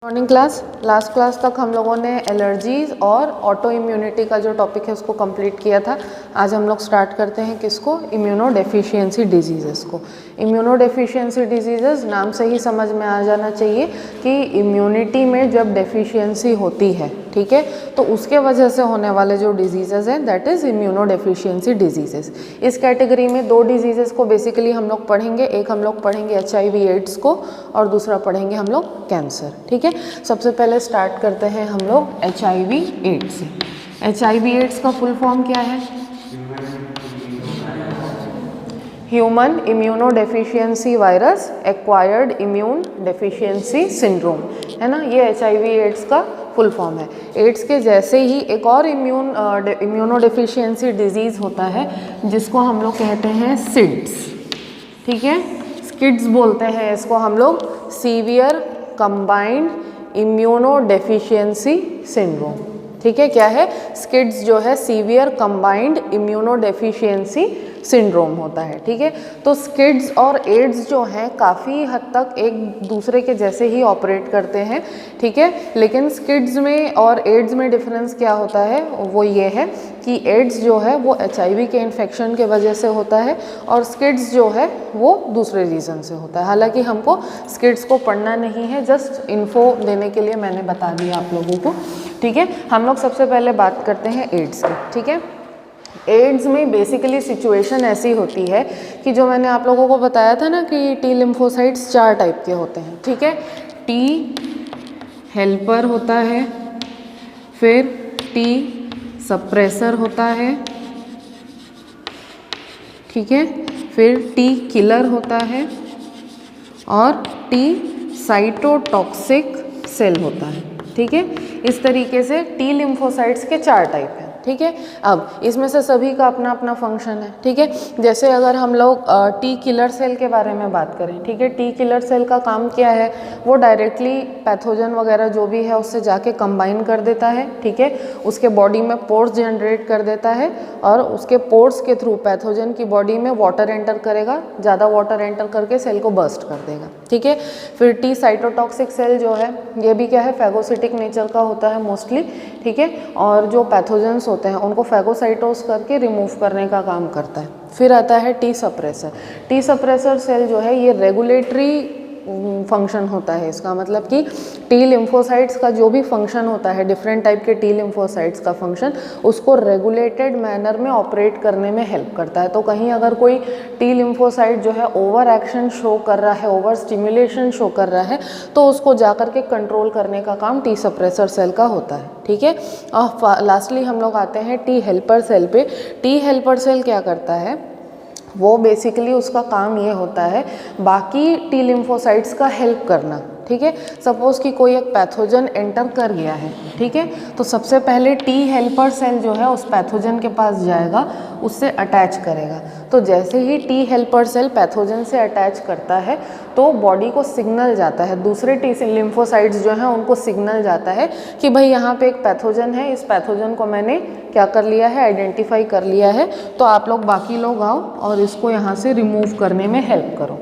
Morning class. Last class तक हम लोगों ने एलर्जीज़ और ऑटो इम्यूनिटी का जो टॉपिक है उसको कंप्लीट किया था। आज हम लोग स्टार्ट करते हैं किसको, इम्यूनो डेफिशिएंसी डिजीज़ेस को। इम्यूनो डेफिशिएंसी डिजीज़ेस नाम से ही समझ में आ जाना चाहिए कि इम्यूनिटी में जब डेफिशिएंसी होती है, ठीक है, तो उसके वजह से होने वाले जो डिजीज़ेज़ हैं that is immuno deficiency diseases. इस कैटेगरी में दो डिजीज़ेस को बेसिकली हम लोग पढ़ेंगे। एक हम लोग पढ़ेंगे HIV एड्स को और दूसरा पढ़ेंगे हम लोग कैंसर, ठीक है। सबसे पहले स्टार्ट करते हैं हम लोग HIV एड्स से। HIV एड्स का फुल फॉर्म क्या है? Human immuno deficiency virus acquired immune deficiency syndrome, है ना, ये HIV एड्स का फुल फॉर्म है। एड्स के जैसे ही एक और इम्यूनो डेफिशिएंसी डिजीज़ होता है जिसको हम लोग कहते हैं सिड्स, ठीक है, स्किड्स बोलते हैं इसको हम लोग, severe combined immuno deficiency syndrome, ठीक है। क्या है? स्किड्स जो है severe combined immuno deficiency syndrome होता है, ठीक है। तो स्किड्स और एड्स जो हैं काफ़ी हद तक एक दूसरे के जैसे ही ऑपरेट करते हैं, ठीक है, लेकिन स्किड्स में और एड्स में डिफरेंस क्या होता है वो ये है कि एड्स जो है वो HIV के इन्फेक्शन के वजह से होता है और स्किड्स जो है वो दूसरे रीज़न से होता है। हालांकि हमको स्किड्स को पढ़ना नहीं है, जस्ट इन्फो देने के लिए मैंने बता दिया आप लोगों को, ठीक है। हम लोग सबसे पहले बात करते हैं एड्स की, ठीक है। एड्स में बेसिकली सिचुएशन ऐसी होती है कि जो मैंने आप लोगों को बताया था ना कि T लिम्फोसाइट्स 4 टाइप के होते हैं, ठीक है। T हेल्पर होता है, फिर T सप्रेसर होता है, ठीक है, फिर T किलर होता है और T साइटोटॉक्सिक सेल होता है, ठीक है। इस तरीके से T लिम्फोसाइट्स के 4 टाइप हैं, ठीक है। अब इसमें से सभी का अपना अपना फंक्शन है, ठीक है। जैसे अगर हम लोग T किलर सेल के बारे में बात करें, ठीक है, T किलर सेल का काम क्या है, वो डायरेक्टली पैथोजन वगैरह जो भी है उससे जाके कंबाइन कर देता है, ठीक है, उसके बॉडी में पोर्स जनरेट कर देता है और उसके पोर्स के थ्रू पैथोजन की बॉडी में वाटर एंटर करेगा, ज़्यादा वाटर एंटर करके सेल को बर्स्ट कर देगा, ठीक है। फिर T साइटोटॉक्सिक सेल जो है ये भी क्या है, फैगोसिटिक नेचर का होता है मोस्टली, ठीक है, और जो पैथोजेंस होते हैं उनको फैगोसाइटोस करके रिमूव करने का काम करता है। फिर आता है T suppressor. T suppressor cell जो है ये रेगुलेटरी फंक्शन होता है। इसका मतलब कि T लिम्फोसाइट्स का जो भी फंक्शन होता है, डिफरेंट टाइप के T लिम्फोसाइट्स का फंक्शन, उसको रेगुलेटेड मैनर में ऑपरेट करने में हेल्प करता है। तो कहीं अगर कोई T लिम्फोसाइट जो है ओवर एक्शन शो कर रहा है, ओवर स्टिमुलेशन शो कर रहा है, तो उसको जाकर के कंट्रोल करने का काम T सप्रेसर सेल का होता है, ठीक है। और लास्टली हम लोग आते हैं T हेल्पर सेल पे। T हेल्पर सेल क्या करता है, वो बेसिकली उसका काम ये होता है बाकी T लिम्फोसाइट्स का हेल्प करना, ठीक है। सपोज़ कि कोई एक पैथोजन एंटर कर गया है, ठीक है, तो सबसे पहले T हेल्पर सेल जो है उस पैथोजन के पास जाएगा, उससे अटैच करेगा। तो जैसे ही T हेल्पर सेल पैथोजन से अटैच करता है तो बॉडी को सिग्नल जाता है, दूसरे T लिम्फोसाइट्स जो हैं उनको सिग्नल जाता है कि भाई यहाँ पे एक पैथोजन है, इस पैथोजन को मैंने क्या कर लिया है, आइडेंटिफाई कर लिया है, तो आप लोग बाकी लोग आओ और इसको यहाँ से रिमूव करने में हेल्प करो,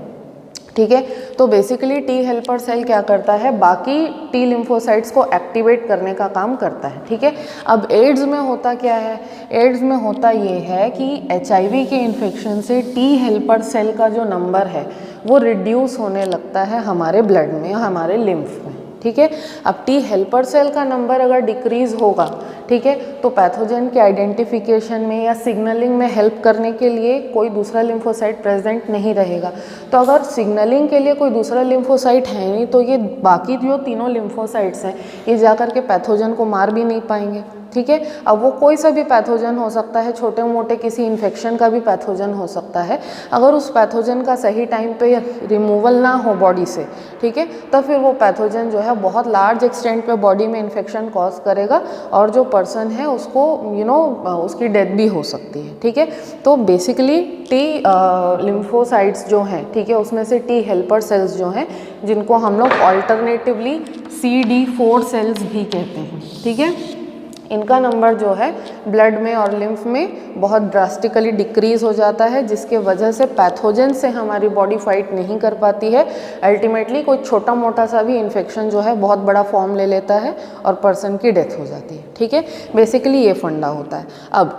ठीक है। तो बेसिकली T हेल्पर सेल क्या करता है, बाकी T लिम्फोसाइट्स को एक्टिवेट करने का काम करता है, ठीक है। अब एड्स में होता क्या है, एड्स में होता ये है कि HIV के इन्फेक्शन से T हेल्पर सेल का जो नंबर है वो रिड्यूस होने लगता है हमारे ब्लड में, हमारे लिम्फ में, ठीक है। अब T हेल्पर सेल का नंबर अगर डिक्रीज़ होगा, ठीक है, तो पैथोजन के आइडेंटिफिकेशन में या सिग्नलिंग में हेल्प करने के लिए कोई दूसरा लिम्फोसाइट प्रेजेंट नहीं रहेगा। तो अगर सिग्नलिंग के लिए कोई दूसरा लिम्फोसाइट है नहीं तो ये बाकी जो तीनों लिम्फोसाइट्स हैं ये जाकर के पैथोजन को मार भी नहीं पाएंगे, ठीक है। अब वो कोई सा भी पैथोजन हो सकता है, छोटे मोटे किसी इन्फेक्शन का भी पैथोजन हो सकता है। अगर उस पैथोजन का सही टाइम पे रिमूवल ना हो बॉडी से, ठीक है, तो फिर वो पैथोजन जो है बहुत लार्ज एक्सटेंट पे बॉडी में इन्फेक्शन कॉज करेगा और जो पर्सन है उसको उसकी डेथ भी हो सकती है, ठीक है। तो बेसिकली T लिम्फोसाइट्स जो हैं, ठीक है, उसमें से T हेल्पर सेल्स जो हैं जिनको हम लोग ऑल्टरनेटिवली CD4 सेल्स भी कहते हैं, ठीक है। इनका नंबर जो है ब्लड में और लिम्फ में बहुत ड्रास्टिकली डिक्रीज़ हो जाता है, जिसके वजह से पैथोजन से हमारी बॉडी फाइट नहीं कर पाती है। अल्टीमेटली कोई छोटा मोटा सा भी इन्फेक्शन जो है बहुत बड़ा फॉर्म ले लेता है और पर्सन की डेथ हो जाती है। ठीक है, बेसिकली ये फंडा होता है। अब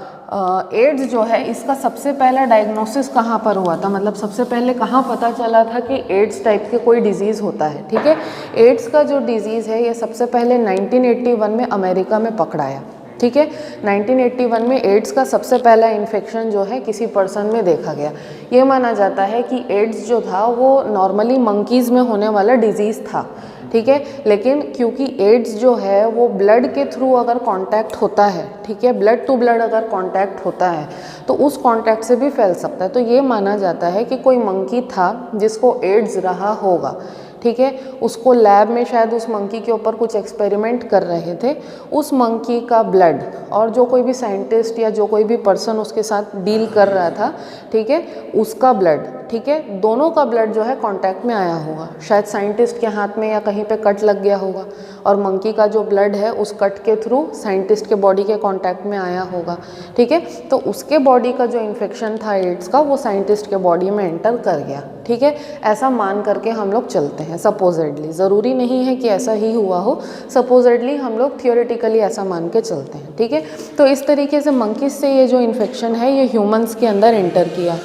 एड्स जो है इसका सबसे पहला डायग्नोसिस कहाँ पर हुआ था, मतलब सबसे पहले कहाँ पता चला था कि एड्स टाइप के कोई डिजीज़ होता है। ठीक है, एड्स का जो डिजीज़ है ये सबसे पहले 1981 में अमेरिका में पकड़ाया। ठीक है, 1981 में एड्स का सबसे पहला इन्फेक्शन जो है किसी पर्सन में देखा गया। ये माना जाता है कि एड्स जो था वो नॉर्मली मंकीज़ में होने वाला डिजीज़ था। ठीक है, लेकिन क्योंकि एड्स जो है वो ब्लड के थ्रू अगर कांटेक्ट होता है, ठीक है, ब्लड टू ब्लड अगर कांटेक्ट होता है तो उस कांटेक्ट से भी फैल सकता है। तो ये माना जाता है कि कोई मंकी था जिसको एड्स रहा होगा। ठीक है, उसको लैब में शायद उस मंकी के ऊपर कुछ एक्सपेरिमेंट कर रहे थे, उस मंकी का ब्लड और जो कोई भी साइंटिस्ट या जो कोई भी पर्सन उसके साथ डील कर रहा था, ठीक है, उसका ब्लड, ठीक है, दोनों का ब्लड जो है कांटेक्ट में आया होगा। शायद साइंटिस्ट के हाथ में या कहीं पे कट लग गया होगा और मंकी का जो ब्लड है उस कट के थ्रू साइंटिस्ट के बॉडी के कांटेक्ट में आया होगा। ठीक है, तो उसके बॉडी का जो इन्फेक्शन था एड्स का वो साइंटिस्ट के बॉडी में एंटर कर गया। ठीक है, ऐसा मान करके हम लोग चलते हैं सपोजिडली, ज़रूरी नहीं है कि ऐसा ही हुआ हो, सपोजिडली हम लोग थियोरेटिकली ऐसा मान के चलते हैं। ठीक है, तो इस तरीके से मंकीज से ये जो इन्फेक्शन है ये ह्यूमंस के अंदर एंटर किया।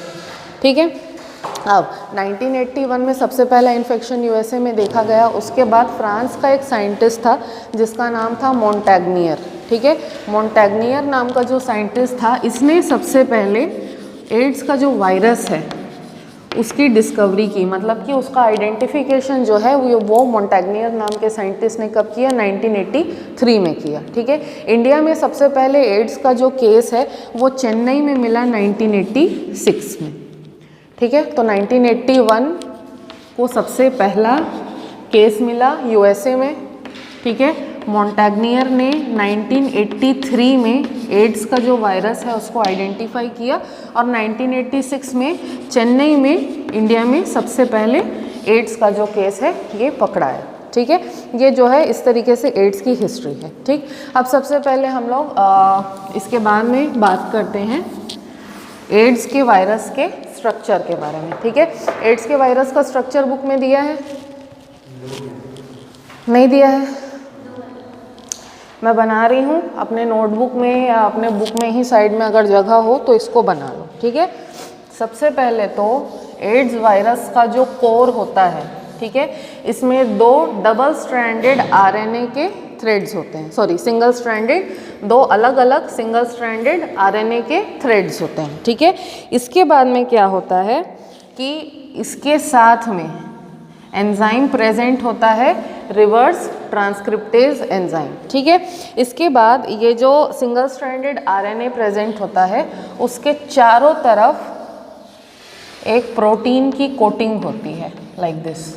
ठीक है, अब 1981 में सबसे पहला इन्फेक्शन यूएसए में देखा गया। उसके बाद फ्रांस का एक साइंटिस्ट था जिसका नाम था मोंटैग्नियर। ठीक है, मोंटैग्नियर नाम का जो साइंटिस्ट था इसने सबसे पहले एड्स का जो वायरस है उसकी डिस्कवरी की, मतलब कि उसका आइडेंटिफिकेशन जो है वो मोंटैग्नियर नाम के साइंटिस्ट ने कब किया, 1983 में किया। ठीक है, इंडिया में सबसे पहले एड्स का जो केस है वो चेन्नई में मिला 1986 में। ठीक है, तो 1981 को सबसे पहला केस मिला यूएसए में। ठीक है, मोंटैग्नियर ने 1983 में एड्स का जो वायरस है उसको आइडेंटिफाई किया और 1986 में चेन्नई में इंडिया में सबसे पहले एड्स का जो केस है ये पकड़ाया। ठीक है, ये जो है इस तरीके से एड्स की हिस्ट्री है। ठीक, अब सबसे पहले हम लोग इसके बाद में बात करते हैं एड्स के वायरस के स्ट्रक्चर के बारे में। ठीक है, एड्स के वायरस का स्ट्रक्चर बुक में दिया है, नहीं दिया है? मैं बना रही हूँ, अपने नोटबुक में या अपने बुक में ही साइड में अगर जगह हो तो इसको बना लो। ठीक है, सबसे पहले तो एड्स वायरस का जो कोर होता है, ठीक है, इसमें दो डबल स्ट्रैंडेड आरएनए के थ्रेड्स होते हैं, सॉरी सिंगल स्ट्रैंडेड, दो अलग अलग सिंगल स्ट्रैंडेड आरएनए के थ्रेड्स होते हैं। ठीक है, इसके बाद में क्या होता है कि इसके साथ में एंजाइम प्रेजेंट होता है, रिवर्स ट्रांसक्रिप्टेज एंजाइम। ठीक है, इसके बाद ये जो सिंगल स्ट्रैंडेड आरएनए प्रेजेंट होता है उसके चारों तरफ एक प्रोटीन की कोटिंग होती है, लाइक दिस।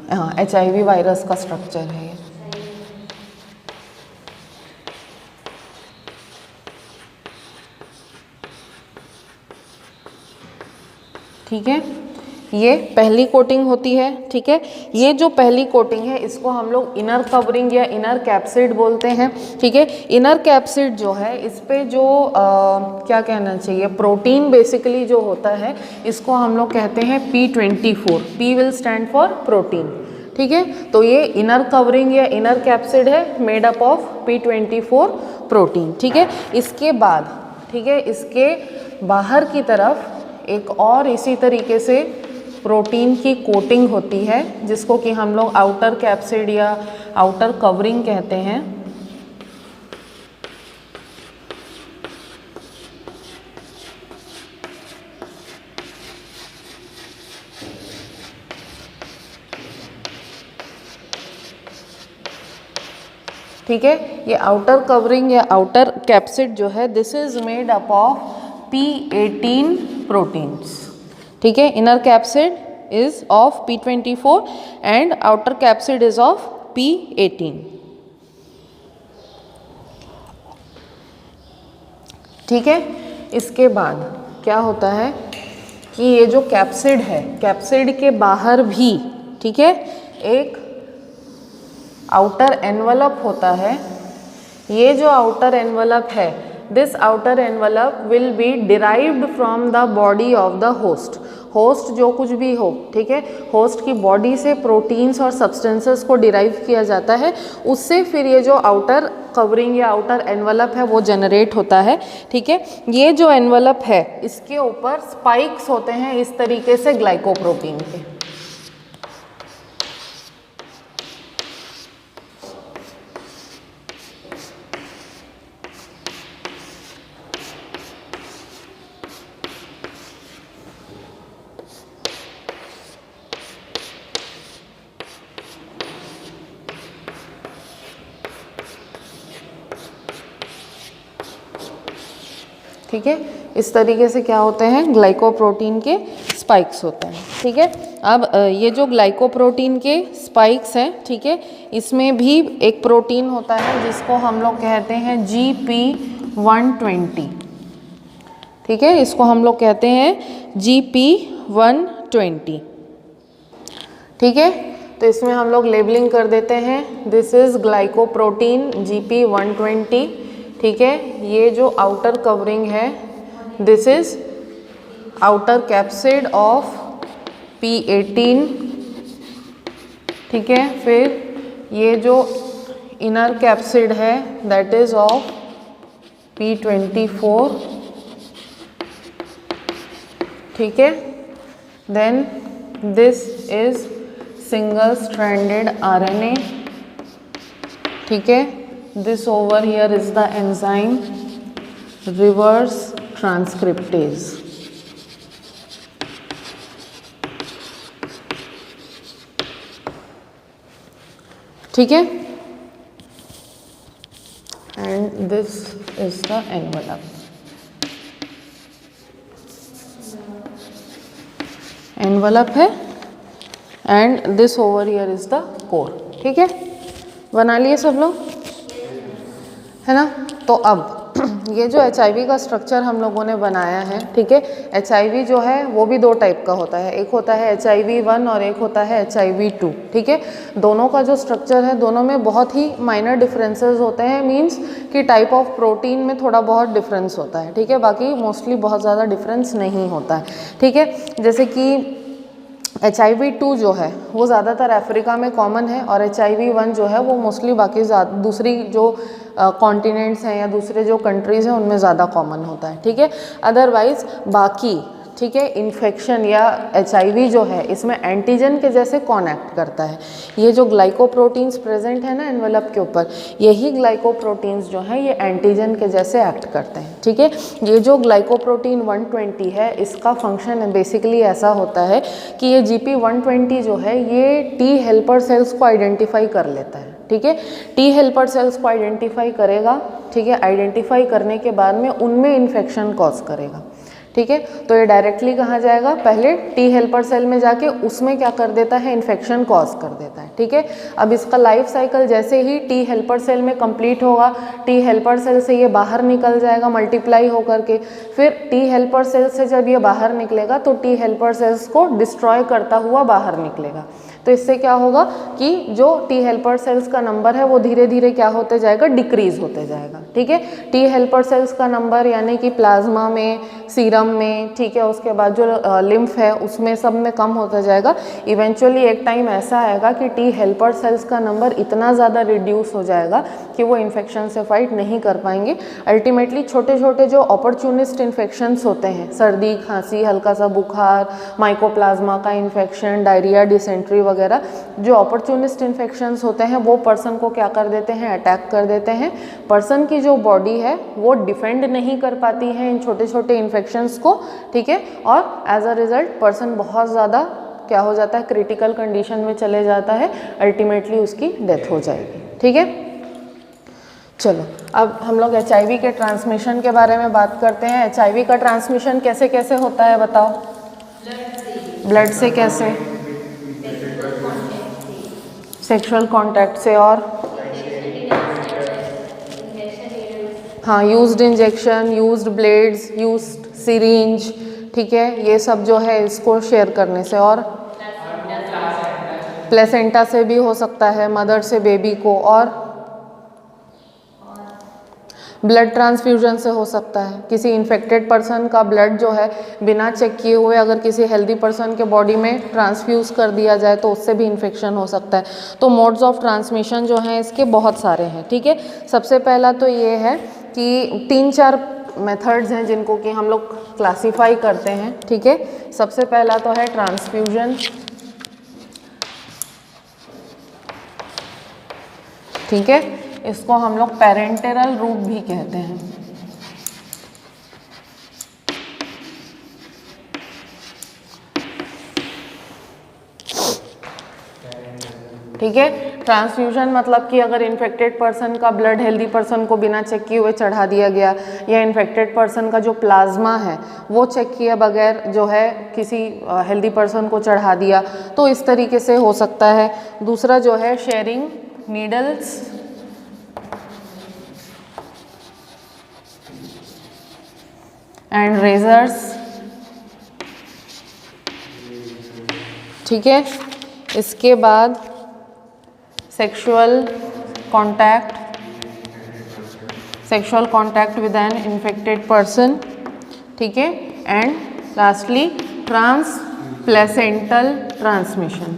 हाँ, HIV वायरस का स्ट्रक्चर है ये। ठीक है, ये पहली कोटिंग होती है। ठीक है, ये जो पहली कोटिंग है इसको हम लोग इनर कवरिंग या इनर कैप्सिड बोलते हैं। ठीक है, इनर कैप्सिड जो है इस पे जो क्या कहना चाहिए, प्रोटीन बेसिकली जो होता है इसको हम लोग कहते हैं P24। P will stand for protein. ठीक है, तो ये इनर कवरिंग या इनर कैप्सिड है made up of P24 protein. ठीक है, इसके बाद, ठीक है, इसके बाहर की तरफ एक और इसी तरीके से प्रोटीन की कोटिंग होती है जिसको कि हम लोग आउटर कैप्सिड या आउटर कवरिंग कहते हैं। ठीक है, ये आउटर कवरिंग या आउटर कैप्सिड जो है this is made up of P18 proteins. ठीक है, inner capsid is of P24 and outer capsid is of P18. ठीक है, इसके बाद क्या होता है कि ये जो कैप्सिड है, कैप्सिड के बाहर भी, ठीक है, एक आउटर एनवलप होता है। ये जो आउटर एनवलप है, this outer envelope will be derived from the body of the host. Host जो कुछ भी हो, ठीक है, होस्ट की बॉडी से प्रोटीन्स और सब्सटेंसेस को डिराइव किया जाता है, उससे फिर ये जो आउटर कवरिंग या आउटर एनवलप है वो जनरेट होता है, ठीक है। ये जो एनवलप है इसके ऊपर स्पाइक्स होते हैं इस तरीके से ग्लाइकोप्रोटीन के, ठीक है। इस तरीके से क्या होते हैं, ग्लाइकोप्रोटीन के स्पाइक्स होते हैं, ठीक है। अब ये जो ग्लाइकोप्रोटीन के स्पाइक्स हैं, ठीक है, इसमें भी एक प्रोटीन होता है जिसको हम लोग कहते हैं GP120, ठीक है, इसको हम लोग कहते हैं GP120, ठीक है। तो इसमें हम लोग लेबलिंग कर देते हैं, दिस इज ग्लाइकोप्रोटीन GP120, ठीक है। ये जो आउटर कवरिंग है, this is outer capsid of P18, ठीक है। फिर ये जो इनर कैप्सिड है दैट इज ऑफ P24, ठीक है। Then this is single stranded RNA, ठीक है। This over here is the enzyme reverse transcriptase, ठीक है। And this is the envelope, envelope है, and this over here is the core, ठीक है। बना लिए सब लोग, है ना। तो अब ये जो HIV का स्ट्रक्चर हम लोगों ने बनाया है, ठीक है, HIV जो है वो भी दो टाइप का होता है, एक होता है HIV1 और एक होता है HIV2, ठीक है। दोनों का जो स्ट्रक्चर है, दोनों में बहुत ही माइनर डिफरेंसेस होते हैं, मींस कि टाइप ऑफ प्रोटीन में थोड़ा बहुत डिफरेंस होता है, ठीक है, बाकी मोस्टली बहुत ज़्यादा डिफरेंस नहीं होता है, ठीक है। जैसे कि HIV2 जो है वो ज़्यादातर अफ्रीका में कॉमन है, और HIV1 जो है वो मोस्टली बाकी दूसरी जो कॉन्टिनेंट्स हैं या दूसरे जो कंट्रीज़ हैं उनमें ज़्यादा कॉमन होता है, ठीक है। अदरवाइज बाकी, ठीक है, इन्फेक्शन या HIV जो है इसमें एंटीजन के जैसे कौन एक्ट करता है, ये जो ग्लाइकोप्रोटीन्स प्रेजेंट है ना एनवलप के ऊपर, यही ग्लाइकोप्रोटीन्स जो है ये एंटीजन के जैसे एक्ट करते हैं, ठीक है। ये जो ग्लाइकोप्रोटीन 120 है, इसका फंक्शन बेसिकली ऐसा होता है कि ये GP120 जो है ये T हेल्पर सेल्स को आइडेंटिफाई कर लेता है, ठीक है। T हेल्पर सेल्स को आइडेंटिफाई करेगा, ठीक है, आइडेंटिफाई करने के बाद में उनमें इन्फेक्शन कॉज करेगा, ठीक है। तो ये डायरेक्टली कहाँ जाएगा, पहले T हेल्पर सेल में जाके उसमें क्या कर देता है, इन्फेक्शन कॉज कर देता है, ठीक है। अब इसका लाइफ साइकिल जैसे ही T हेल्पर सेल में कंप्लीट होगा, T हेल्पर सेल से ये बाहर निकल जाएगा मल्टीप्लाई होकर के, फिर T हेल्पर सेल से जब ये बाहर निकलेगा तो T हेल्पर सेल्स को डिस्ट्रॉय करता हुआ बाहर निकलेगा। तो इससे क्या होगा कि जो T हेल्पर सेल्स का नंबर है वो धीरे धीरे क्या होते जाएगा, डिक्रीज होते जाएगा, ठीक है। T हेल्पर सेल्स का नंबर यानी कि प्लाज्मा में, सीरम में, ठीक है, उसके बाद जो लिम्फ है उसमें सब में कम होता जाएगा। इवेंचुअली एक टाइम ऐसा आएगा कि T हेल्पर सेल्स का नंबर इतना ज़्यादा रिड्यूस हो जाएगा कि वो इन्फेक्शन से फाइट नहीं कर पाएंगे। अल्टीमेटली छोटे छोटे जो अपॉर्चुनिस्ट इन्फेक्शंस होते हैं, सर्दी, खांसी, हल्का सा बुखार, माइकोप्लाज्मा का इन्फेक्शन, डायरिया, डिसेंट्री वगैरह, जो अपॉर्चुनिस्ट इन्फेक्शंस होते हैं वो पर्सन को क्या कर देते हैं, अटैक कर देते हैं। पर्सन की जो बॉडी है वो डिफेंड नहीं कर पाती है इन छोटे छोटे इन्फेक्शंस को, ठीक है, और एज अ रिजल्ट पर्सन बहुत ज़्यादा क्या हो जाता है, क्रिटिकल कंडीशन में चले जाता है, अल्टीमेटली उसकी डेथ हो जाएगी, ठीक है। चलो अब हम लोग HIV के ट्रांसमिशन के बारे में बात करते हैं। HIV का ट्रांसमिशन कैसे कैसे होता है बताओ? ब्लड से कैसे? सेक्सुअल कांटेक्ट से, और हाँ, used injection, used blades, used syringe, ठीक है, ये सब जो है इसको शेयर करने से, और प्लेसेंटा से भी हो सकता है, मदर से बेबी को, और ब्लड ट्रांसफ्यूजन से हो सकता है। किसी इन्फेक्टेड पर्सन का ब्लड जो है बिना चेक किए हुए अगर किसी हेल्दी पर्सन के बॉडी में ट्रांसफ्यूज़ कर दिया जाए तो उससे भी इन्फेक्शन हो सकता है। तो मोड्स ऑफ ट्रांसमिशन जो हैं इसके बहुत सारे हैं, ठीक है। सबसे पहला तो ये है कि 3-4 मेथड्स हैं जिनको कि हम लोग क्लासीफाई करते हैं, ठीक है। सबसे पहला तो है ट्रांसफ्यूजन, ठीक है, इसको हम लोग पेरेंटेरल रूट भी कहते हैं, ठीक है। ट्रांसफ्यूजन मतलब कि अगर इन्फेक्टेड पर्सन का ब्लड हेल्दी पर्सन को बिना चेक किए हुए चढ़ा दिया गया, या इन्फेक्टेड पर्सन का जो प्लाज्मा है वो चेक किए बगैर जो है किसी हेल्दी पर्सन को चढ़ा दिया, तो इस तरीके से हो सकता है। दूसरा जो है शेयरिंग नीडल्स एंड रेजर्स, ठीक है। इसके बाद sexual contact with an infected person, ठीक है। एंड लास्टली ट्रांसप्लेसेंटल ट्रांसमिशन,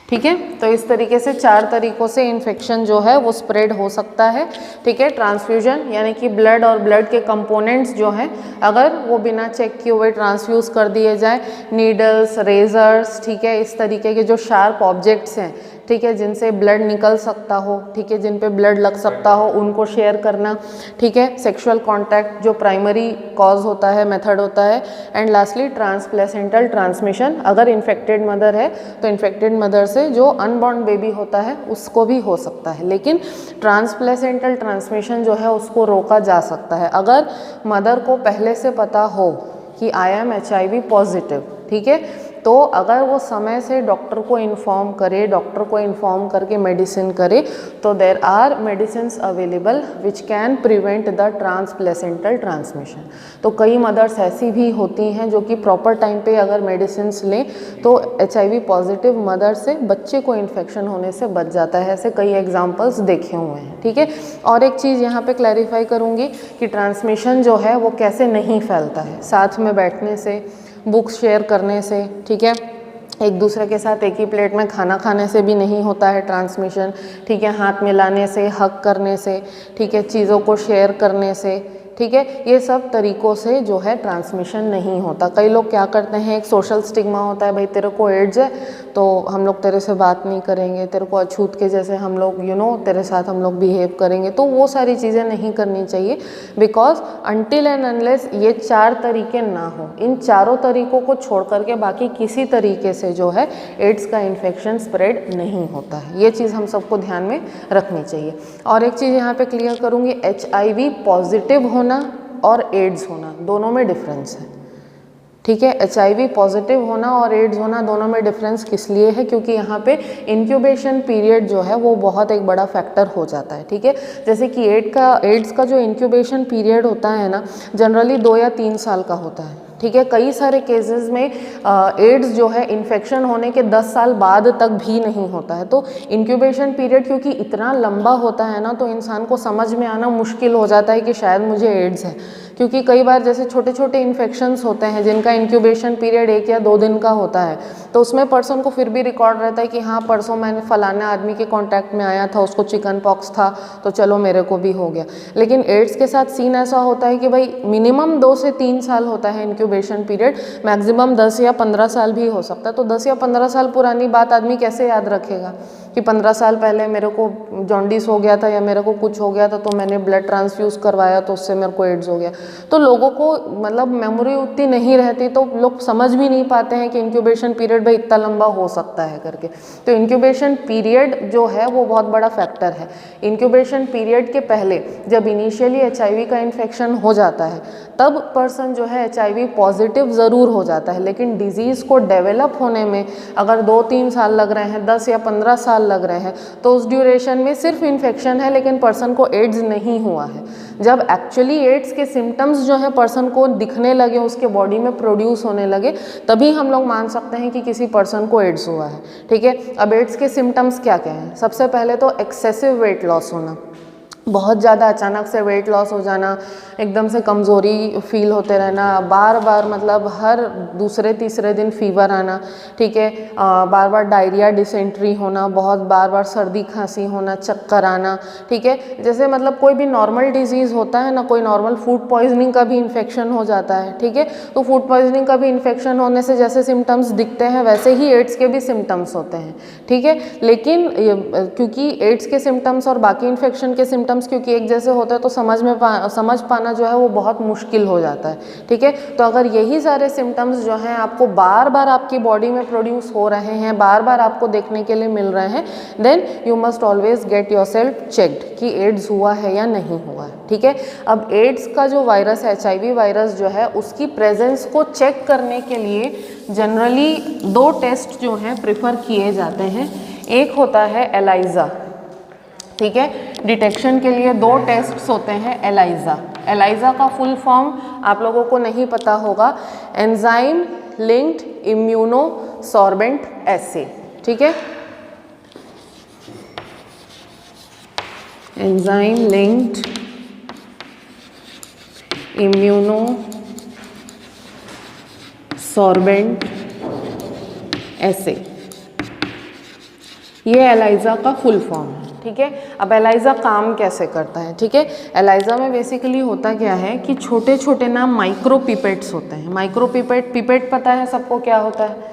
ठीक है। तो इस तरीके से 4 तरीकों से इन्फेक्शन जो है वो स्प्रेड हो सकता है, ठीक है। ट्रांसफ्यूजन यानी कि ब्लड और ब्लड के कंपोनेंट्स जो हैं अगर वो बिना चेक किए हुए ट्रांसफ्यूज़ कर दिए जाए, नीडल्स, रेजर्स, ठीक है, इस तरीके के जो शार्प ऑब्जेक्ट्स हैं, ठीक है, जिनसे ब्लड निकल सकता हो, ठीक है, जिन पे ब्लड लग सकता हो, उनको शेयर करना, ठीक है। सेक्सुअल कांटेक्ट जो प्राइमरी कॉज होता है, मेथड होता है। एंड लास्टली ट्रांसप्लेसेंटल ट्रांसमिशन, अगर इन्फेक्टेड मदर है तो इन्फेक्टेड मदर से जो अनबॉर्न बेबी होता है उसको भी हो सकता है, लेकिन ट्रांसप्लेसेंटल ट्रांसमिशन जो है उसको रोका जा सकता है अगर मदर को पहले से पता हो कि आई एम HIV पॉजिटिव, ठीक है। तो अगर वो समय से डॉक्टर को इन्फॉर्म करे, डॉक्टर को इन्फॉर्म करके मेडिसिन करे, तो there are medicines available which can prevent the transplacental transmission. तो कई मदर्स ऐसी भी होती हैं जो कि प्रॉपर टाइम पे अगर मेडिसिन्स लें तो HIV पॉजिटिव मदर से बच्चे को इन्फेक्शन होने से बच जाता है। ऐसे कई एग्जाम्पल्स देखे हुए हैं, ठीक है। और एक चीज़ यहाँ पे क्लैरिफाई करूँगी कि ट्रांसमिशन जो है वो कैसे नहीं फैलता है। साथ में बैठने से, बुक्स शेयर करने से, ठीक है, एक दूसरे के साथ एक ही प्लेट में खाना खाने से भी नहीं होता है ट्रांसमिशन, ठीक है। हाथ मिलाने से, हग करने से, ठीक है, चीज़ों को शेयर करने से, ठीक है, ये सब तरीक़ों से जो है ट्रांसमिशन नहीं होता। कई लोग क्या करते हैं, एक सोशल स्टिग्मा होता है, भाई तेरे को एड्स है तो हम लोग तेरे से बात नहीं करेंगे, तेरे को अछूत के जैसे हम लोग तेरे साथ हम लोग बिहेव करेंगे। तो वो सारी चीज़ें नहीं करनी चाहिए, बिकॉज अनटिल एंड अनलेस ये 4 तरीके ना हो, इन चारों तरीक़ों को छोड़ करके बाकी किसी तरीके से जो है एड्स का इन्फेक्शन स्प्रेड नहीं होता है। ये चीज़ हम सबको ध्यान में रखनी चाहिए। और एक चीज़ यहाँ पे क्लियर करूँगी, HIV पॉजिटिव होना और एड्स होना दोनों में डिफरेंस है, ठीक है। HIV पॉजिटिव होना और एड्स होना दोनों में डिफरेंस किस लिए है, क्योंकि यहाँ पे इंक्यूबेशन पीरियड जो है वो बहुत एक बड़ा फैक्टर हो जाता है, ठीक है। जैसे कि एड्स का जो इंक्यूबेशन पीरियड होता है ना, जनरली 2 या 3 साल का होता है, ठीक है। कई सारे केसेस में एड्स जो है इन्फेक्शन होने के 10 साल बाद तक भी नहीं होता है। तो इंक्यूबेशन पीरियड क्योंकि इतना लंबा होता है ना, तो इंसान को समझ में आना मुश्किल हो जाता है कि शायद मुझे एड्स है, क्योंकि कई बार जैसे छोटे छोटे इन्फेक्शंस होते हैं जिनका इंक्यूबेशन पीरियड 1 या 2 दिन का होता है, तो उसमें पर्सन को फिर भी रिकॉर्ड रहता है कि हाँ परसों मैंने फलाना आदमी के कांटेक्ट में आया था, उसको चिकन पॉक्स था, तो चलो मेरे को भी हो गया। लेकिन एड्स के साथ सीन ऐसा होता है कि भाई मिनिमम 2 से 3 साल होता है इंक्यूबेशन पीरियड, मैक्सिमम 10 या 15 साल भी हो सकता है। तो 10 या 15 साल पुरानी बात आदमी कैसे याद रखेगा कि 15 साल पहले मेरे को जॉन्डिस हो गया था या मेरे को कुछ हो गया था तो मैंने ब्लड ट्रांसफ्यूज़ करवाया तो उससे मेरे को एड्स हो गया। तो लोगों को मतलब मेमोरी उतनी नहीं रहती, तो लोग समझ भी नहीं पाते हैं कि इंक्यूबेशन पीरियड भाई इतना लंबा हो सकता है करके। तो इंक्यूबेशन पीरियड जो है वो बहुत बड़ा फैक्टर है। इंक्यूबेशन पीरियड के पहले जब इनिशियली HIV का इन्फेक्शन हो जाता है तब पर्सन जो है HIV पॉजिटिव ज़रूर हो जाता है, लेकिन डिजीज़ को डेवलप होने में अगर 2-3 साल लग रहे हैं, 10 या 15 साल साल लग रहे हैं, तो उस ड्यूरेशन में सिर्फ इन्फेक्शन है लेकिन पर्सन को एड्स नहीं हुआ है। जब एक्चुअली एड्स के सिम्टम्स जो है पर्सन को दिखने लगे, उसके बॉडी में प्रोड्यूस होने लगे, तभी हम लोग मान सकते हैं कि किसी पर्सन को एड्स हुआ है। ठीक है, अब एड्स के सिम्टम्स क्या क्या हैं? सबसे पहले तो एक्सेसिव वेट लॉस होना, बहुत ज़्यादा अचानक से वेट लॉस हो जाना, एकदम से कमज़ोरी फील होते रहना, बार बार मतलब हर दूसरे तीसरे दिन फीवर आना, ठीक है, बार बार डायरिया डिसेंट्री होना, बहुत बार बार सर्दी खांसी होना, चक्कर आना, ठीक है, जैसे मतलब कोई भी नॉर्मल डिजीज़ होता है ना, कोई नॉर्मल फूड पॉइजनिंग का भी इन्फेक्शन हो जाता है, ठीक है, तो फूड पॉइजनिंग का भी इन्फेक्शन होने से जैसे सिम्टम्स दिखते हैं वैसे ही एड्स के भी सिम्टम्स होते हैं, ठीक है। लेकिन क्योंकि एड्स के सिम्टम्स और बाकी इन्फेक्शन के सिम्टम्स क्योंकि एक जैसे होते हैं तो समझ पाना जो है वो बहुत मुश्किल हो जाता है, ठीक है। तो अगर यही सारे सिम्टम्स जो हैं आपको बार बार आपकी बॉडी में प्रोड्यूस हो रहे हैं, बार बार आपको देखने के लिए मिल रहे हैं, then you must always get yourself checked कि एड्स हुआ है या नहीं हुआ है, ठीक है। अब एड्स का जो वायरस है, HIV वायरस जो है, उसकी प्रेजेंस को चेक करने के लिए जनरली 2 टेस्ट जो हैं प्रिफर किए जाते हैं। एक होता है एलाइजा, ठीक है, डिटेक्शन के लिए 2 टेस्ट्स होते हैं एलाइजा। एलाइजा का फुल फॉर्म आप लोगों को नहीं पता होगा, एंजाइम लिंक्ड इम्यूनोसॉर्बेंट एसे, ठीक है, एंजाइम लिंक्ड इम्यूनोसॉर्बेंट एसे, ये एलाइजा का फुल फॉर्म है, ठीक है। अब एलाइजा काम कैसे करता है, ठीक है। एलाइजा में बेसिकली होता क्या है कि छोटे छोटे ना माइक्रो पिपेट्स होते हैं। माइक्रो पिपेट पता है सबको क्या होता है?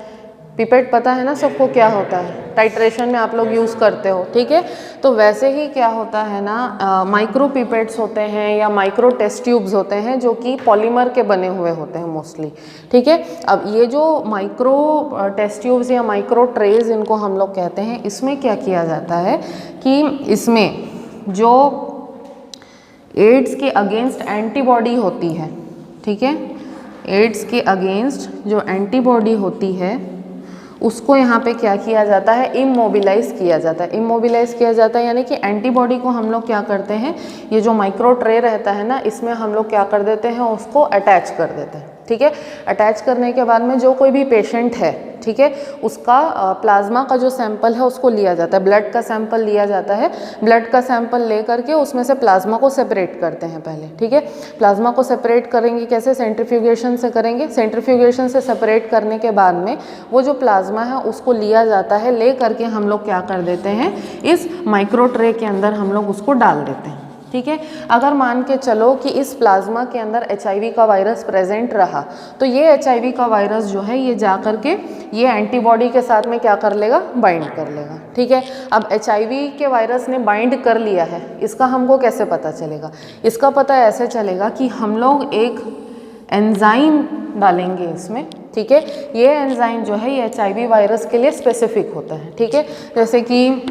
पिपेट पता है ना सबको क्या होता है? टाइट्रेशन में आप लोग यूज़ करते हो, ठीक है। तो वैसे ही क्या होता है ना, माइक्रो पिपेट्स होते हैं या माइक्रो टेस्ट ट्यूब्स होते हैं जो कि पॉलीमर के बने हुए होते हैं मोस्टली, ठीक है। अब ये जो माइक्रो टेस्ट ट्यूब्स या माइक्रो ट्रेज इनको हम लोग कहते हैं, इसमें क्या किया जाता है कि इसमें जो एड्स के अगेंस्ट एंटीबॉडी होती है, ठीक है, एड्स के अगेंस्ट जो एंटीबॉडी होती है उसको यहाँ पे क्या किया जाता है? इमोबिलाइज किया जाता है। इमोबिलाइज किया जाता है यानी कि एंटीबॉडी को हम लोग क्या करते हैं, ये जो माइक्रो ट्रे रहता है ना, इसमें हम लोग क्या कर देते हैं, उसको अटैच कर देते हैं, ठीक है। अटैच करने के बाद में जो कोई भी पेशेंट है, ठीक है, उसका प्लाज्मा का जो सैंपल है उसको लिया जाता है, ब्लड का सैंपल लिया जाता है। ब्लड का सैंपल ले करके उसमें से प्लाज्मा को सेपरेट करते हैं पहले, ठीक है। प्लाज्मा को सेपरेट करेंगे कैसे? सेंट्रीफ्यूगेशन से करेंगे। सेंट्रीफ्यूगेशन से सेपरेट करने के बाद में वो जो प्लाज्मा है उसको लिया जाता है, ले करके हम लोग क्या कर देते हैं, इस माइक्रो ट्रे के अंदर हम लोग उसको डाल देते हैं, ठीक है। अगर मान के चलो कि इस प्लाज्मा के अंदर HIV का वायरस प्रेजेंट रहा, तो ये HIV का वायरस जो है ये जा करके ये एंटीबॉडी के साथ में क्या कर लेगा? बाइंड कर लेगा, ठीक है। अब HIV के वायरस ने बाइंड कर लिया है, इसका हमको कैसे पता चलेगा? इसका पता ऐसे चलेगा कि हम लोग एक एंजाइम डालेंगे इसमें, ठीक है। ये एंजाइम जो है ये HIV वायरस के लिए स्पेसिफिक होता है, ठीक है। जैसे कि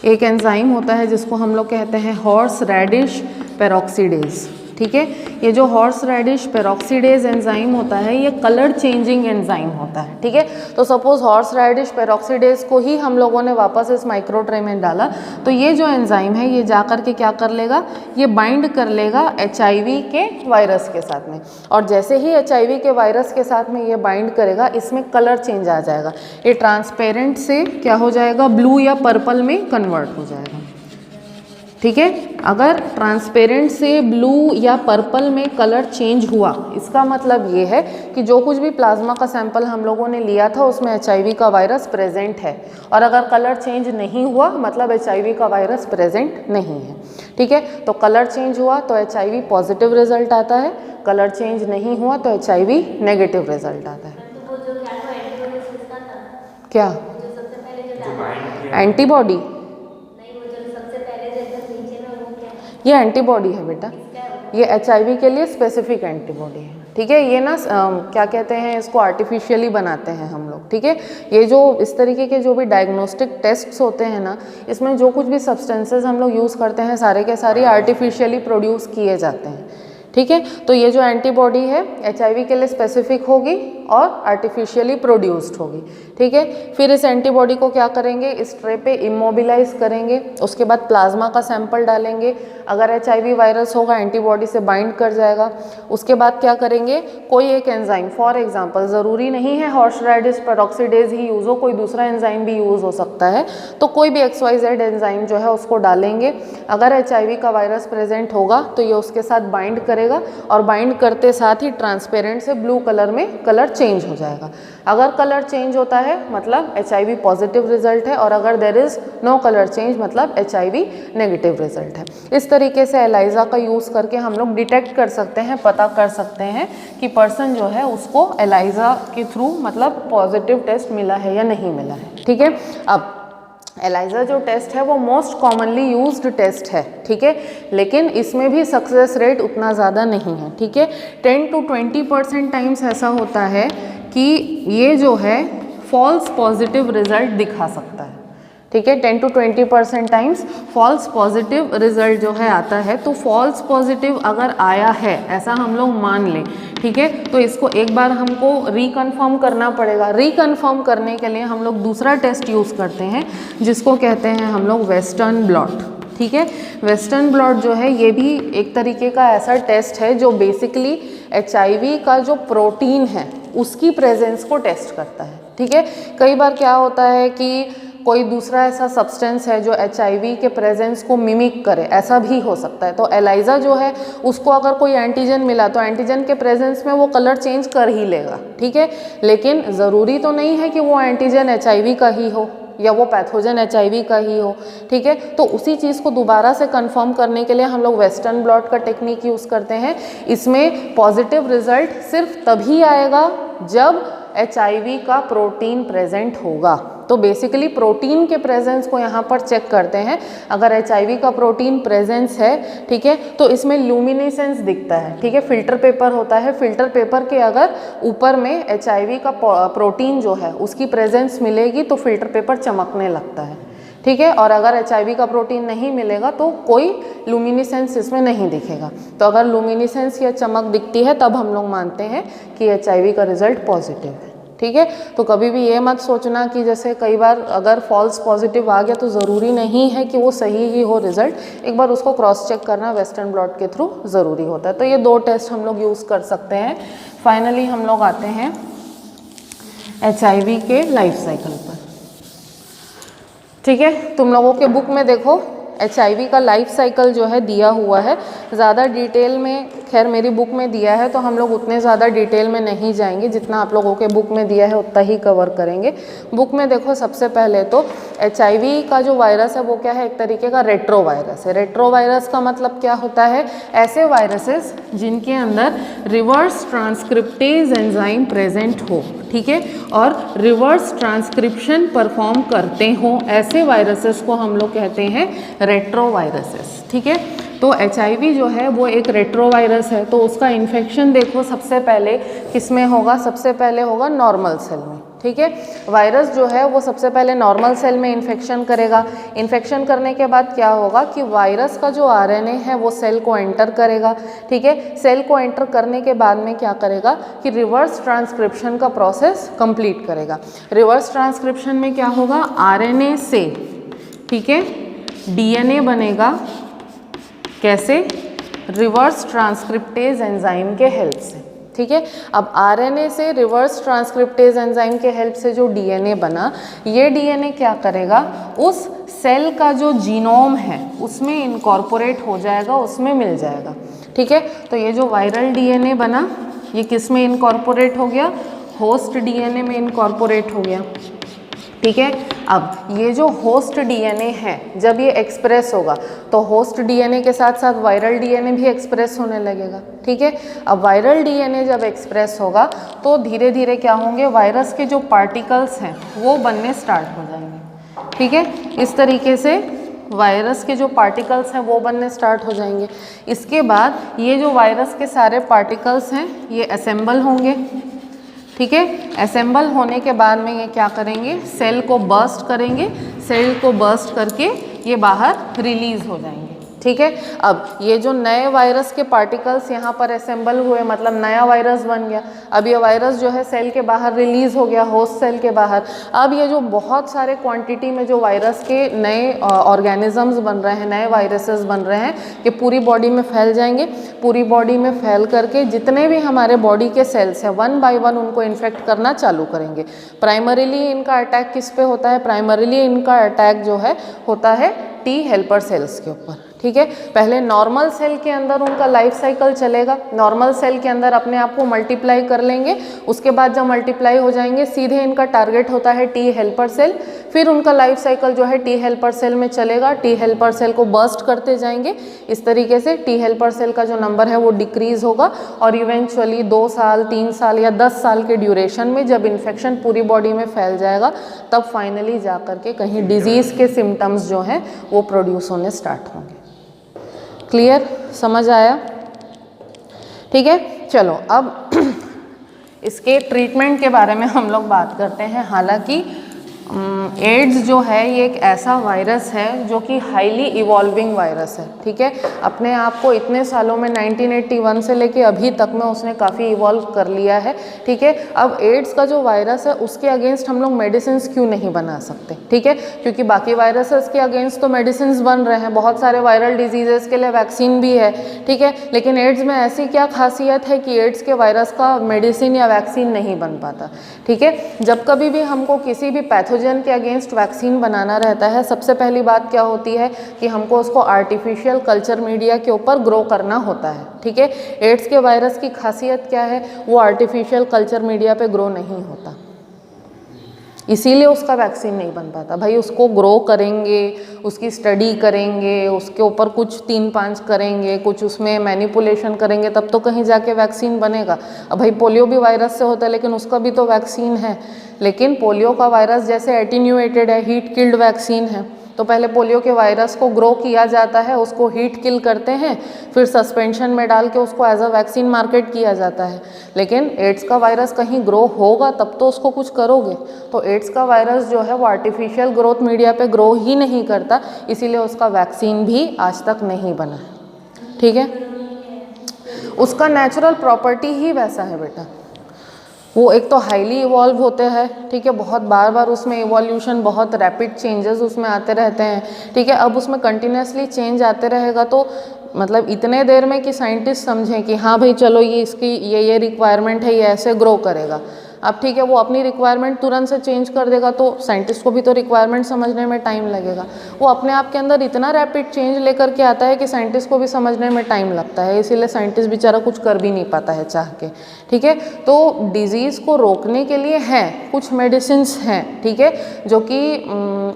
एक एंजाइम होता है जिसको हम लोग कहते हैं हॉर्स रेडिश पेरोक्सीडेज, ठीक है। ये जो हॉर्स रेडिश पेरोक्सीडेज एंजाइम होता है ये कलर चेंजिंग एंजाइम होता है, ठीक है। तो सपोज हॉर्स रेडिश पेरोक्सीडेज को ही हम लोगों ने वापस इस माइक्रो ट्रे में डाला, तो ये जो एंजाइम है ये जा कर के क्या कर लेगा? ये बाइंड कर लेगा HIV के वायरस के साथ में, और जैसे ही HIV के वायरस के साथ में ये बाइंड करेगा, इसमें कलर चेंज आ जाएगा। ये ट्रांसपेरेंट से क्या हो जाएगा? ब्लू या पर्पल में कन्वर्ट हो जाएगा, ठीक है। अगर ट्रांसपेरेंट से ब्लू या पर्पल में कलर चेंज हुआ, इसका मतलब ये है कि जो कुछ भी प्लाज्मा का सैंपल हम लोगों ने लिया था उसमें HIV का वायरस प्रेजेंट है, और अगर कलर चेंज नहीं हुआ मतलब HIV का वायरस प्रेजेंट नहीं है, ठीक है। तो कलर चेंज हुआ तो HIV पॉजिटिव रिजल्ट आता है, कलर चेंज नहीं हुआ तो HIV नेगेटिव रिजल्ट आता है। क्या एंटीबॉडी? ये एंटीबॉडी है बेटा, ये HIV के लिए स्पेसिफिक एंटीबॉडी है, ठीक है। ये ना क्या कहते हैं, इसको आर्टिफिशियली बनाते हैं हम लोग, ठीक है। ये जो इस तरीके के जो भी डायग्नोस्टिक टेस्ट्स होते हैं ना, इसमें जो कुछ भी सब्सटेंसेस हम लोग यूज़ करते हैं सारे के सारे आर्टिफिशियली प्रोड्यूस किए जाते हैं, ठीक है। तो ये जो एंटीबॉडी है HIV के लिए स्पेसिफिक होगी और आर्टिफिशियली प्रोड्यूस्ड होगी, ठीक है। फिर इस एंटीबॉडी को क्या करेंगे, इस ट्रे पे इमोबिलाइज करेंगे, उसके बाद प्लाज्मा का सैंपल डालेंगे, अगर HIV वायरस होगा एंटीबॉडी से बाइंड कर जाएगा। उसके बाद क्या करेंगे, कोई एक एंजाइम, फॉर एग्जांपल ज़रूरी नहीं है हॉर्स रेडिस पेरोक्सीडेज ही यूज़ हो, कोई दूसरा एंजाइम भी यूज़ हो सकता है, तो कोई भी XYZ एंजाइम जो है उसको डालेंगे। अगर HIV का वायरस प्रेजेंट होगा तो ये उसके साथ बाइंड करेगा और बाइंड करते साथ ही ट्रांसपेरेंट से ब्लू कलर में कलर चेंज हो जाएगा। अगर कलर चेंज होता है मतलब HIV पॉजिटिव रिजल्ट है, और अगर there is no colour change मतलब HIV नेगेटिव रिजल्ट है। इस तरीके से एलाइजा का यूज़ करके हम लोग डिटेक्ट कर सकते हैं, पता कर सकते हैं कि पर्सन जो है उसको एलाइजा के थ्रू मतलब पॉजिटिव टेस्ट मिला है या नहीं मिला है, ठीक है। अब एलाइजा जो टेस्ट है वो मोस्ट कॉमनली यूज्ड टेस्ट है, ठीक है, लेकिन इसमें भी सक्सेस रेट उतना ज़्यादा नहीं है, ठीक है। 10 to 20% टाइम्स ऐसा होता है कि ये जो है फॉल्स पॉजिटिव रिजल्ट दिखा सकता है, ठीक है। 10 to 20% times false positive result जो है आता है। तो फॉल्स पॉजिटिव अगर आया है ऐसा हम लोग मान लें, ठीक है, तो इसको एक बार हमको रिकन्फर्म करना पड़ेगा। रिकन्फर्म करने के लिए हम लोग दूसरा टेस्ट यूज़ करते हैं जिसको कहते हैं हम लोग वेस्टर्न ब्लॉट, ठीक है। वेस्टर्न ब्लॉट जो है ये भी एक तरीके का ऐसा टेस्ट है जो बेसिकली HIV का जो प्रोटीन है उसकी प्रेजेंस को टेस्ट करता है, ठीक है। कई बार क्या होता है कि कोई दूसरा ऐसा सब्सटेंस है जो HIV के प्रेजेंस को मिमिक करे, ऐसा भी हो सकता है। तो एलाइजा जो है उसको अगर कोई एंटीजन मिला तो एंटीजन के प्रेजेंस में वो कलर चेंज कर ही लेगा, ठीक है, लेकिन ज़रूरी तो नहीं है कि वो एंटीजन HIV का ही हो या वो पैथोजन HIV का ही हो, ठीक है। तो उसी चीज़ को दोबारा से कंफर्म करने के लिए हम लोग वेस्टर्न ब्लॉट का टेक्निक यूज़ करते हैं। इसमें पॉजिटिव रिजल्ट सिर्फ तभी आएगा जब HIV का प्रोटीन प्रेजेंट होगा। तो बेसिकली प्रोटीन के प्रेजेंस को यहाँ पर चेक करते हैं। अगर HIV का प्रोटीन प्रेजेंस है, ठीक है, तो इसमें लुमिनेसेंस दिखता है, ठीक है। फिल्टर पेपर होता है, फिल्टर पेपर के अगर ऊपर में HIV का प्रोटीन जो है उसकी प्रेजेंस मिलेगी तो फिल्टर पेपर चमकने लगता है, ठीक है। और अगर HIV का प्रोटीन नहीं मिलेगा तो कोई लुमिनेसेंस इसमें नहीं दिखेगा। तो अगर लुमिनेसेंस या चमक दिखती है तब हम लोग मानते हैं कि HIV का रिजल्ट पॉजिटिव है, ठीक है। तो कभी भी ये मत सोचना कि जैसे कई बार अगर फॉल्स पॉजिटिव आ गया तो ज़रूरी नहीं है कि वो सही ही हो रिजल्ट। एक बार उसको क्रॉस चेक करना वेस्टर्न ब्लॉट के थ्रू ज़रूरी होता है। तो ये दो टेस्ट हम लोग यूज़ कर सकते हैं। फाइनली हम लोग आते हैं HIV के लाइफ साइकिल पर, ठीक है। तुम लोगों के बुक में देखो HIV का लाइफ साइकिल जो है दिया हुआ है। ज़्यादा डिटेल में खैर मेरी बुक में दिया है तो हम लोग उतने ज़्यादा डिटेल में नहीं जाएंगे, जितना आप लोगों के बुक में दिया है उतना ही कवर करेंगे। बुक में देखो सबसे पहले तो HIV का जो वायरस है वो क्या है, एक तरीके का रेट्रो वायरस है। रेट्रो वायरस का मतलब क्या होता है, ऐसे वायरसेस जिनके अंदर रिवर्स ट्रांसक्रिप्टेज एंजाइम प्रेजेंट हो, ठीक है, और रिवर्स ट्रांसक्रिप्शन परफॉर्म करते हो, ऐसे वायरसेस को हम लोग कहते हैं रेट्रो वायरसेस, ठीक है। तो HIV जो है वो एक रेट्रो वायरस है। तो उसका इन्फेक्शन देखो सबसे पहले किस में होगा, सबसे पहले होगा नॉर्मल सेल में, ठीक है। वायरस जो है वो सबसे पहले नॉर्मल सेल में इन्फेक्शन करेगा। इन्फेक्शन करने के बाद क्या होगा कि वायरस का जो RNA है वो सेल को एंटर करेगा, ठीक है। सेल को एंटर करने के बाद में क्या करेगा कि रिवर्स ट्रांसक्रिप्शन का प्रोसेस कंप्लीट करेगा। रिवर्स ट्रांसक्रिप्शन में क्या होगा, RNA से, ठीक है, DNA बनेगा। कैसे, रिवर्स ट्रांसक्रिप्टेज एंजाइम के हेल्प से, ठीक है। अब RNA से रिवर्स ट्रांसक्रिप्टेज एंजाइम के हेल्प से जो DNA बना, ये DNA क्या करेगा, उस सेल का जो जीनोम है उसमें इनकॉर्पोरेट हो जाएगा, उसमें मिल जाएगा, ठीक है। तो ये जो वायरल DNA बना ये किस में इनकॉर्पोरेट हो गया, होस्ट DNA में इनकॉर्पोरेट हो गया, ठीक है। अब ये जो होस्ट DNA है जब ये एक्सप्रेस होगा तो होस्ट DNA के साथ साथ वायरल DNA भी एक्सप्रेस होने लगेगा, ठीक है। अब वायरल DNA जब एक्सप्रेस होगा तो धीरे धीरे क्या होंगे, वायरस के जो पार्टिकल्स हैं वो बनने स्टार्ट हो जाएंगे, ठीक है। इस तरीके से वायरस के जो पार्टिकल्स हैं वो बनने स्टार्ट हो जाएंगे। इसके बाद ये जो वायरस के सारे पार्टिकल्स हैं ये असेंबल होंगे, ठीक है। असेंबल होने के बाद में ये क्या करेंगे, सेल को बर्स्ट करेंगे। सेल को बर्स्ट करके ये बाहर रिलीज हो जाएंगे, ठीक है। अब ये जो नए वायरस के पार्टिकल्स यहाँ पर असेंबल हुए, मतलब नया वायरस बन गया। अब ये वायरस जो है सेल के बाहर रिलीज हो गया, होस्ट सेल के बाहर। अब ये जो बहुत सारे क्वांटिटी में जो वायरस के नए ऑर्गेनिजम्स बन रहे हैं, नए वायरसेस बन रहे हैं, कि पूरी बॉडी में फैल जाएंगे। पूरी बॉडी में फैल करके जितने भी हमारे बॉडी के सेल्स हैं, वन बाय वन उनको इन्फेक्ट करना चालू करेंगे। प्राइमरीली इनका अटैक किस पे होता है? प्राइमरीली इनका अटैक जो है होता है टी हेल्पर सेल्स के ऊपर, ठीक है। पहले नॉर्मल सेल के अंदर उनका लाइफ साइकिल चलेगा, नॉर्मल सेल के अंदर अपने आप को मल्टीप्लाई कर लेंगे। उसके बाद जब मल्टीप्लाई हो जाएंगे, सीधे इनका टारगेट होता है टी हेल्पर सेल। फिर उनका लाइफ साइकिल जो है टी हेल्पर सेल में चलेगा, टी हेल्पर सेल को बर्स्ट करते जाएंगे। इस तरीके से टी हेल्पर सेल का जो नंबर है वो डिक्रीज होगा, और इवेंचुअली 2 साल, 3 साल या 10 साल के ड्यूरेशन में जब इन्फेक्शन पूरी बॉडी में फैल जाएगा, तब फाइनली जा कर के कहीं डिजीज़ के सिम्टम्स जो हैं वो प्रोड्यूस होने स्टार्ट होंगे। क्लियर? समझ आया? ठीक है। चलो अब इसके ट्रीटमेंट के बारे में हम लोग बात करते हैं। हालांकि एड्स जो है ये एक ऐसा वायरस है जो कि हाईली इवॉल्विंग वायरस है, ठीक है। अपने आप को इतने सालों में 1981 से लेके अभी तक में उसने काफ़ी इवॉल्व कर लिया है, ठीक है। अब एड्स का जो वायरस है उसके अगेंस्ट हम लोग मेडिसिन क्यों नहीं बना सकते, ठीक है? क्योंकि बाकी वायरसेस के अगेंस्ट तो मेडिसिन बन रहे हैं, बहुत सारे वायरल डिजीजेस के लिए वैक्सीन भी है, ठीक है। लेकिन एड्स में ऐसी क्या खासियत है कि एड्स के वायरस का मेडिसिन या वैक्सीन नहीं बन पाता, ठीक है। जब कभी भी हमको किसी भी पैथोजन के अगेंस्ट वैक्सीन बनाना रहता है, सबसे पहली बात क्या होती है कि हमको उसको आर्टिफिशियल कल्चर मीडिया के ऊपर ग्रो करना होता है, ठीक है। एड्स के वायरस की खासियत क्या है? वो आर्टिफिशियल कल्चर मीडिया पे ग्रो नहीं होता, इसीलिए उसका वैक्सीन नहीं बन पाता। भाई उसको ग्रो करेंगे, उसकी स्टडी करेंगे, उसके ऊपर कुछ 3-5 करेंगे, कुछ उसमें मैनिपुलेशन करेंगे, तब तो कहीं जाके वैक्सीन बनेगा। अब भाई पोलियो भी वायरस से होता है, लेकिन उसका भी तो वैक्सीन है। लेकिन पोलियो का वायरस जैसे एटीन्यूएटेड है, हीट किल्ड वैक्सीन है, तो पहले पोलियो के वायरस को ग्रो किया जाता है, उसको हीट किल करते हैं, फिर सस्पेंशन में डाल के उसको एज अ वैक्सीन मार्केट किया जाता है। लेकिन एड्स का वायरस कहीं ग्रो होगा तब तो उसको कुछ करोगे। तो एड्स का वायरस जो है वो आर्टिफिशियल ग्रोथ मीडिया पे ग्रो ही नहीं करता, इसीलिए उसका वैक्सीन भी आज तक नहीं बना है, ठीक है। उसका नेचुरल प्रॉपर्टी ही वैसा है बेटा। वो एक तो हाईली इवॉल्व होते हैं, ठीक है, बहुत बार बार उसमें इवोल्यूशन, बहुत रैपिड चेंजेस उसमें आते रहते हैं, ठीक है। अब उसमें कंटिन्यूसली चेंज आते रहेगा तो मतलब इतने देर में कि साइंटिस्ट समझें कि हाँ भाई चलो ये इसकी ये रिक्वायरमेंट है, ये ऐसे ग्रो करेगा। अब ठीक है, वो अपनी रिक्वायरमेंट तुरंत से चेंज कर देगा तो साइंटिस्ट को भी तो रिक्वायरमेंट समझने में टाइम लगेगा। वो अपने आप के अंदर इतना रैपिड चेंज लेकर के आता है कि साइंटिस्ट को भी समझने में टाइम लगता है, इसीलिए साइंटिस्ट बेचारा कुछ कर भी नहीं पाता है चाह के, ठीक है। तो डिजीज़ को रोकने के लिए हैं कुछ मेडिसिन्स हैं, ठीक है, जो कि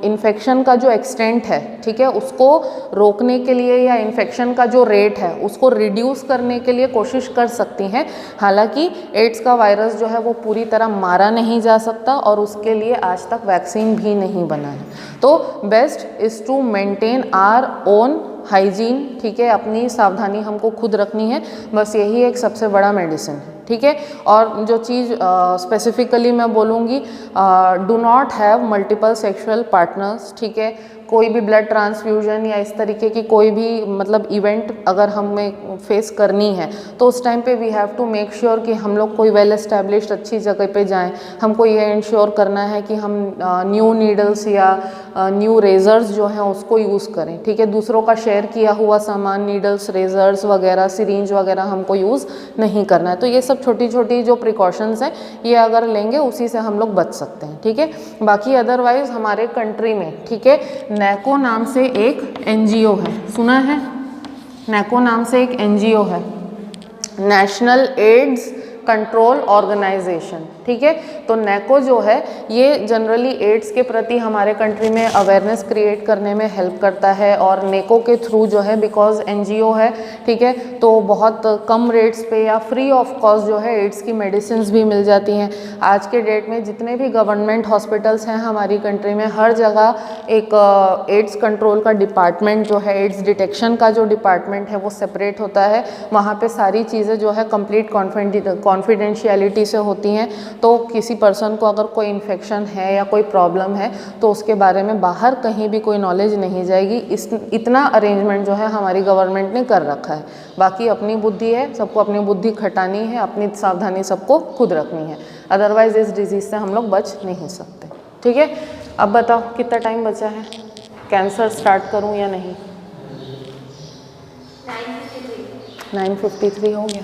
इन्फेक्शन का जो एक्सटेंट है, ठीक है, उसको रोकने के लिए या इन्फेक्शन का जो रेट है उसको रिड्यूस करने के लिए कोशिश कर सकती हैं। हालांकि एड्स का वायरस जो है वो पूरी तरह मारा नहीं जा सकता और उसके लिए आज तक वैक्सीन भी नहीं बना है। तो best is to maintain our own hygiene, ठीक है, अपनी सावधानी हमको खुद रखनी है, बस यही एक सबसे बड़ा मेडिसिन है, ठीक है। और जो चीज़ स्पेसिफिकली मैं बोलूँगी, do not have multiple sexual partners, ठीक है। कोई भी ब्लड ट्रांसफ्यूजन या इस तरीके की कोई भी मतलब इवेंट अगर हमें फेस करनी है तो उस टाइम पे we have to make sure कि हम लोग कोई वेल एस्टेब्लिश्ड अच्छी जगह पे जाएं। हमको ये इंश्योर करना है कि हम न्यू नीडल्स या न्यू रेजर्स जो हैं उसको यूज़ करें, ठीक है। दूसरों का शेयर किया हुआ सामान, नीडल्स, रेजर्स वगैरह, सिरिंज वगैरह हमको यूज़ नहीं करना है। तो ये सब छोटी छोटी जो प्रिकॉशंस हैं ये अगर लेंगे उसी से हम लोग बच सकते हैं, ठीक है। बाकी अदरवाइज़ हमारे कंट्री में, ठीक है, नैको नाम से एक एनजीओ है, सुना है? नैको नाम से एक एनजीओ है, नेशनल एड्स कंट्रोल ऑर्गेनाइजेशन, ठीक है। तो नैको जो है ये जनरली एड्स के प्रति हमारे कंट्री में अवेयरनेस क्रिएट करने में हेल्प करता है। और नेको के थ्रू जो है, बिकॉज एनजीओ है, ठीक है, तो बहुत कम रेट्स पे या फ्री ऑफ कॉस्ट जो है एड्स की मेडिसिन भी मिल जाती हैं। आज के डेट में जितने भी गवर्नमेंट हॉस्पिटल्स हैं हमारी कंट्री में, हर जगह एक एड्स कंट्रोल का डिपार्टमेंट जो है, एड्स डिटेक्शन का जो डिपार्टमेंट है वो सेपरेट होता है। वहाँ पे सारी चीज़ें जो है कंप्लीट कॉन्फिडेंशियलिटी से होती हैं तो किसी पर्सन को अगर कोई इन्फेक्शन है या कोई प्रॉब्लम है तो उसके बारे में बाहर कहीं भी कोई नॉलेज नहीं जाएगी। इतना अरेंजमेंट जो है हमारी गवर्नमेंट ने कर रखा है। बाकी अपनी बुद्धि है, सबको अपनी बुद्धि खटानी है, अपनी सावधानी सबको खुद रखनी है, अदरवाइज इस डिजीज़ से हम लोग बच नहीं सकते। ठीक है, अब बताओ कितना टाइम बचा है, कैंसर स्टार्ट करूं या नहीं? 9:53 हो गया।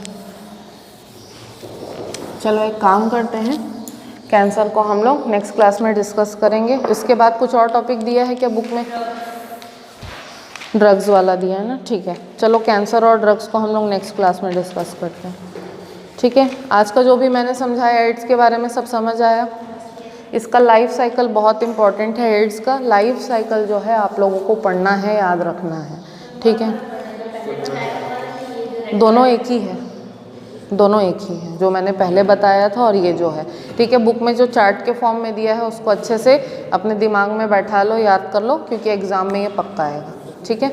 चलो एक काम करते हैं, कैंसर को हम लोग नेक्स्ट क्लास में डिस्कस करेंगे। इसके बाद कुछ और टॉपिक दिया है क्या बुक में? ड्रग्स वाला दिया है ना, ठीक है। चलो कैंसर और ड्रग्स को हम लोग नेक्स्ट क्लास में डिस्कस करते हैं। ठीक है, आज का जो भी मैंने समझाया एड्स के बारे में सब समझ आया? इसका लाइफ साइकिल बहुत इंपॉर्टेंट है। एड्स का लाइफ साइकिल जो है आप लोगों को पढ़ना है, याद रखना है। ठीक है, दोनों एक ही है, दोनों एक ही है जो मैंने पहले बताया था और ये जो है। ठीक है, बुक में जो चार्ट के फॉर्म में दिया है उसको अच्छे से अपने दिमाग में बैठा लो, याद कर लो, क्योंकि एग्ज़ाम में ये पक्का आएगा। ठीक है।